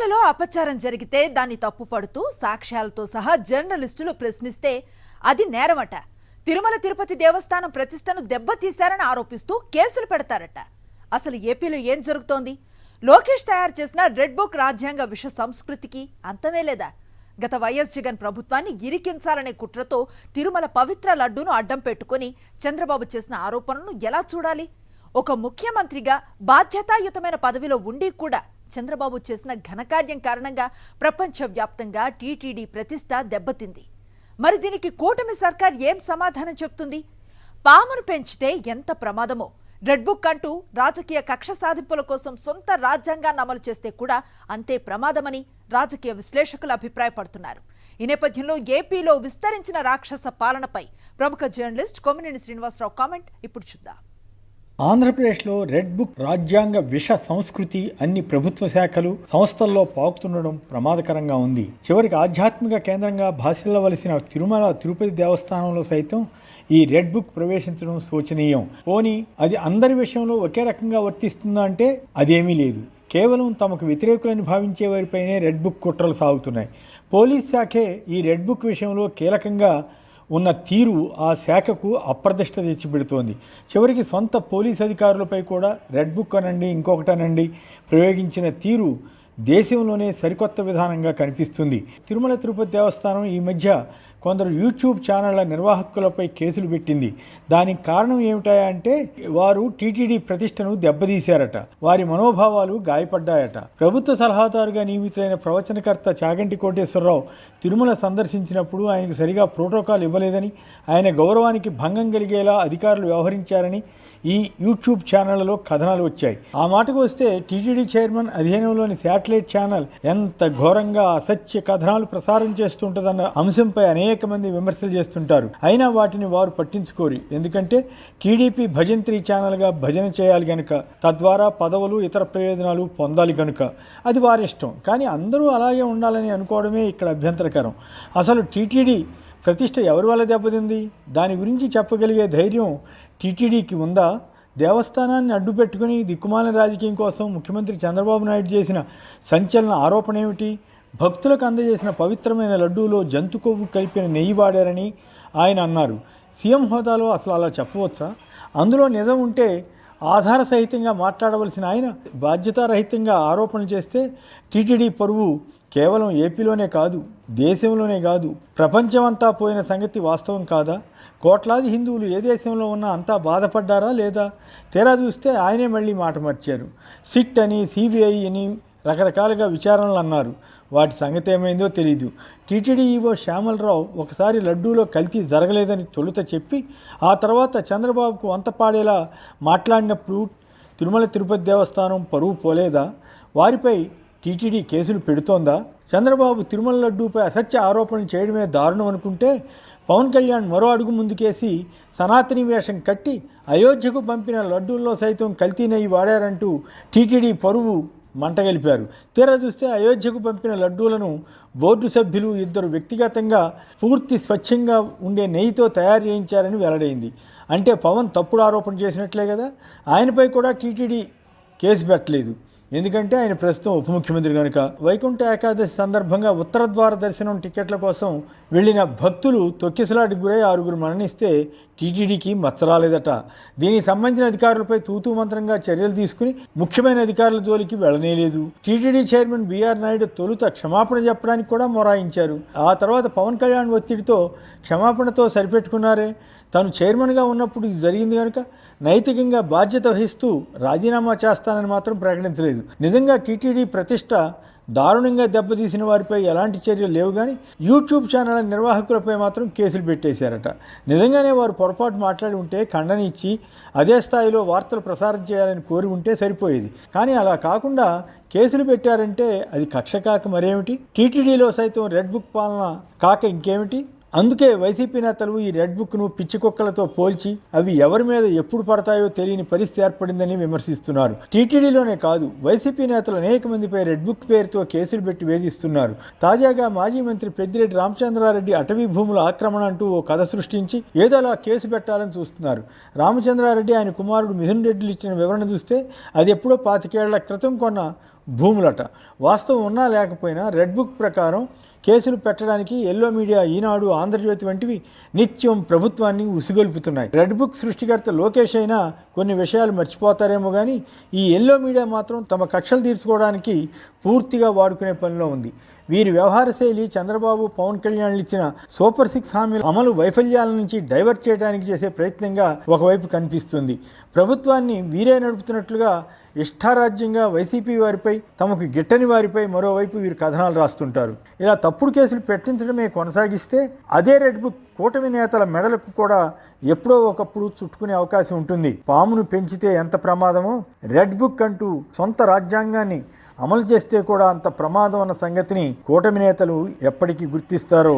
తిరుమలలో అపచారం జరిగితే దాన్ని తప్పుపడుతూ సాక్ష్యాలతో సహా జర్నలిస్టులు ప్రశ్నిస్తే అది నేరమట. తిరుమల తిరుపతి దేవస్థానం ప్రతిష్టను దెబ్బతీశారని ఆరోపిస్తూ కేసులు పెడతారట. అసలు ఏపీలో ఏం జరుగుతోంది? లోకేష్ తయారు చేసిన రెడ్ బుక్ రాజ్యాంగ విష సంస్కృతికి అంతమే లేదా? గత వైఎస్ జగన్ ప్రభుత్వాన్ని ఇరికించాలనే కుట్రతో తిరుమల పవిత్ర లడ్డూను అడ్డం పెట్టుకుని చంద్రబాబు చేసిన ఆరోపణలను ఎలా చూడాలి? ఒక ముఖ్యమంత్రిగా బాధ్యతాయుతమైన పదవిలో ఉండి కూడా చంద్రబాబు చేసిన ఘనకార్యం కారణంగా ప్రపంచవ్యాప్తంగా టీటీడీ ప్రతిష్ట దెబ్బతింది. మరి దీనికి కూటమి సర్కార్ ఏం సమాధానం చెప్తుంది? పామును పెంచితే ఎంత ప్రమాదమో, రెడ్ బుక్ అంటూ రాజకీయ కక్ష సాధింపుల కోసం సొంత రాజ్యాంగాన్ని అమలు చేస్తే కూడా అంతే ప్రమాదమని రాజకీయ విశ్లేషకులు అభిప్రాయపడుతున్నారు. ఈ నేపథ్యంలో ఏపీలో విస్తరించిన రాక్షస పాలనపై ప్రముఖ జర్నలిస్ట్ కొమ్మినేని శ్రీనివాసరావు కామెంట్ ఇప్పుడు చూద్దాం. ఆంధ్రప్రదేశ్లో రెడ్ బుక్ రాజ్యాంగ విష సంస్కృతి అన్ని ప్రభుత్వ శాఖలు సంస్థల్లో పాకుతుండడం ప్రమాదకరంగా ఉంది. చివరికి ఆధ్యాత్మిక కేంద్రంగా భాసిల్లవలసిన తిరుమల తిరుపతి దేవస్థానంలో సైతం ఈ రెడ్ బుక్ ప్రవేశించడం శోచనీయం. పోనీ అది అందరి విషయంలో ఒకే రకంగా వర్తిస్తుందా అంటే అదేమీ లేదు. కేవలం తమకు వ్యతిరేకులని భావించే వారిపైనే రెడ్ బుక్ కుట్రలు సాగుతున్నాయి. పోలీస్ శాఖే ఈ రెడ్ బుక్ విషయంలో కీలకంగా ఉన్న తీరు ఆ శాఖకు అప్రదిష్ట తెచ్చిపెడుతోంది. చివరికి సొంత పోలీస్ అధికారులపై కూడా రెడ్ బుక్ అనండి ఇంకొకటనండి ప్రయోగించిన తీరు దేశంలోనే సరికొత్త విధానంగా కనిపిస్తుంది. తిరుమల తిరుపతి దేవస్థానం ఈ మధ్య కొందరు యూట్యూబ్ ఛానళ్ల నిర్వాహకులపై కేసులు పెట్టింది. దానికి కారణం ఏమిటాయా అంటే వారు టీటీడీ ప్రతిష్టను దెబ్బతీశారట, వారి మనోభావాలు గాయపడ్డాయట. ప్రభుత్వ సలహాదారుగా నియమితులైన ప్రవచనకర్త చాగంటి కోటేశ్వరరావు తిరుమల సందర్శించినప్పుడు ఆయనకు సరిగా ప్రోటోకాల్ ఇవ్వలేదని, ఆయన గౌరవానికి భంగం కలిగేలా అధికారులు వ్యవహరించారని ఈ యూట్యూబ్ ఛానళ్లలో కథనాలు వచ్చాయి. ఆ మాటకు వస్తే టీటీడీ చైర్మన్ అధీనంలోని శాటిలైట్ ఛానల్ ఎంత ఘోరంగా అసత్య కథనాలు ప్రసారం చేస్తుంటుందన్న అంశంపై అనేక మంది విమర్శలు చేస్తుంటారు. అయినా వాటిని వారు పట్టించుకోరు. ఎందుకంటే టీడీపీ భజంత్రి ఛానల్గా భజన చేయాలి కనుక, తద్వారా పదవులు ఇతర ప్రయోజనాలు పొందాలి కనుక అది వారి ఇష్టం. కానీ అందరూ అలాగే ఉండాలని అనుకోవడమే ఇక్కడ అభ్యంతరకరం. అసలు టీటీడీ ప్రతిష్ట ఎవరి వల్ల దెబ్బతింది? దాని గురించి చెప్పగలిగే ధైర్యం టీటీడీకి ఉందా? దేవస్థానాన్ని అడ్డుపెట్టుకుని దిక్కుమాలిన రాజకీయం కోసం ముఖ్యమంత్రి చంద్రబాబు నాయుడు చేసిన సంచలన ఆరోపణ ఏమిటి? భక్తులకు అందజేసిన పవిత్రమైన లడ్డూలో జంతు కొవ్వు కలిపిన నెయ్యి వాడారని ఆయన అన్నారు. సీఎం హోదాలో అసలు అలా చెప్పవచ్చా? అందులో నిజం ఉంటే ఆధార సహితంగా మాట్లాడవలసిన ఆయన బాధ్యతారహితంగా ఆరోపణలు చేస్తే టీటీడీ పరువు కేవలం ఏపీలోనే కాదు, దేశంలోనే కాదు, ప్రపంచమంతా పోయిన సంగతి వాస్తవం కాదా? కోట్లాది హిందువులు ఏ దేశంలో ఉన్నా అంతా బాధపడ్డారా లేదా? తీరా చూస్తే ఆయనే మళ్ళీ మాట మార్చారు. సిట్ అని, సిబిఐ అని రకరకాలుగా విచారణలు అన్నారు. వాటి సంగతి ఏమైందో తెలీదు. టీటీడీ ఈవో శ్యామలరావు ఒకసారి లడ్డూలో కల్తీ జరగలేదని తొలుత చెప్పి ఆ తర్వాత చంద్రబాబుకు వంతపాడేలా మాట్లాడినప్పుడు తిరుమల తిరుపతి దేవస్థానం పరువు పోలేదా? వారిపై టీటీడీ కేసులు పెడుతోందా? చంద్రబాబు తిరుమల లడ్డూపై అసత్య ఆరోపణలు చేయడమే దారుణం అనుకుంటే పవన్ కళ్యాణ్ మరో అడుగు ముందుకేసి సనాతని వేషం కట్టి అయోధ్యకు పంపిన లడ్డూల్లో సైతం కల్తీ నెయ్యి వాడారంటూ టీటీడీ పరువు మంటగలిపారు. తీరా చూస్తే అయోధ్యకు పంపిన లడ్డూలను బోర్డు సభ్యులు ఇద్దరు వ్యక్తిగతంగా పూర్తి స్వచ్ఛంగా ఉండే నెయ్యితో తయారు చేయించారని వెల్లడైంది. అంటే పవన్ తప్పుడు ఆరోపణ చేసినట్లే కదా. ఆయనపై కూడా టీటీడీ కేసు పెట్టలేదు. ఎందుకంటే ఆయన ప్రస్తుతం ఉప ముఖ్యమంత్రి కనుక. వైకుంఠ ఏకాదశి సందర్భంగా ఉత్తర ద్వార దర్శనం టికెట్ల కోసం వెళ్లిన భక్తులు తొక్కిసలాటికి గురై 6 మరణిస్తే టీటీడీకి మచ్చరాలేదట. దీనికి సంబంధించిన అధికారులపై తూతూ మంత్రంగా చర్యలు తీసుకుని ముఖ్యమైన అధికారుల జోలికి వెళ్లనేలేదు. టీటీడీ చైర్మన్ బీఆర్ నాయుడు తొలుత క్షమాపణ చెప్పడానికి కూడా మొరాయించారు. ఆ తర్వాత పవన్ కళ్యాణ్ ఒత్తిడితో క్షమాపణతో సరిపెట్టుకున్నారే. తను చైర్మన్గా ఉన్నప్పుడు ఇది జరిగింది కనుక నైతికంగా బాధ్యత వహిస్తూ రాజీనామా చేస్తానని మాత్రం ప్రకటించలేదు. నిజంగా టీటీడీ ప్రతిష్ట దారుణంగా దెబ్బతీసిన వారిపై ఎలాంటి చర్యలు లేవు, కానీ యూట్యూబ్ ఛానల్ నిర్వాహకులపై మాత్రం కేసులు పెట్టేశారట. నిజంగానే వారు పొరపాటు మాట్లాడి ఉంటే ఖండన ఇచ్చి అదే స్థాయిలో వార్తలు ప్రసారం చేయాలని కోరి ఉంటే సరిపోయేది. కానీ అలా కాకుండా కేసులు పెట్టారంటే అది కక్ష కాక మరేమిటి? టీటీడీలో సైతం రెడ్ బుక్ పాలన కాక ఇంకేమిటి? అందుకే వైసీపీ నేతలు ఈ రెడ్ బుక్ను పిచ్చి కుక్కలతో పోల్చి అవి ఎవరి మీద ఎప్పుడు పడతాయో తెలియని పరిస్థితి ఏర్పడిందని విమర్శిస్తున్నారు. టీటీడీలోనే కాదు, వైసీపీ నేతలు అనేక మందిపై రెడ్ బుక్ పేరుతో కేసులు పెట్టి వేధిస్తున్నారు. తాజాగా మాజీ మంత్రి పెద్దిరెడ్డి రామచంద్రారెడ్డి అటవీ భూముల ఆక్రమణ అంటూ ఓ కథ సృష్టించి ఏదోలా కేసు పెట్టాలని చూస్తున్నారు. రామచంద్రారెడ్డి ఆయన కుమారుడు మిథున్ రెడ్డిలు ఇచ్చిన వివరణ చూస్తే అది ఎప్పుడో 25 ఏళ్ల క్రితం కొన్న భూములట. వాస్తవం ఉన్నా లేకపోయినా రెడ్ బుక్ ప్రకారం కేసులు పెట్టడానికి ఎల్లో మీడియా, ఈనాడు, ఆంధ్రజ్యోతి వంటివి నిత్యం ప్రభుత్వాన్ని ఉసిగొల్పుతున్నాయి. రెడ్ బుక్ సృష్టికర్త లోకేష్ అయినా కొన్ని విషయాలు మర్చిపోతారేమో కానీ ఈ ఎల్లో మీడియా మాత్రం తమ కక్షలు తీర్చుకోవడానికి పూర్తిగా వాడుకునే పనిలో ఉంది. వీరి వ్యవహార శైలి చంద్రబాబు, పవన్ కళ్యాణ్లు ఇచ్చిన సూపర్ 6 హామీల అమలు వైఫల్యాల నుంచి డైవర్ట్ చేయడానికి చేసే ప్రయత్నంగా ఒకవైపు కనిపిస్తుంది. ప్రభుత్వాన్ని వీరే నడుపుతున్నట్లుగా ఇష్టారాజ్యంగా వైసీపీ వారిపై, తమకు గిట్టని వారిపై మరోవైపు వీరు కథనాలు రాస్తుంటారు. ఇలా తప్పుడు కేసులు పెట్టించడమే కొనసాగిస్తే అదే రెడ్ బుక్ కూటమి నేతల మెడలకు కూడా ఎప్పుడో ఒకప్పుడు చుట్టుకునే అవకాశం ఉంటుంది. పామును పెంచితే ఎంత ప్రమాదమో రెడ్ బుక్ అంటూ సొంత రాజ్యాంగాన్ని అమలు చేస్తే కూడా అంత ప్రమాదం అన్న సంగతిని కూటమి నేతలు ఎప్పటికీ గుర్తిస్తారో.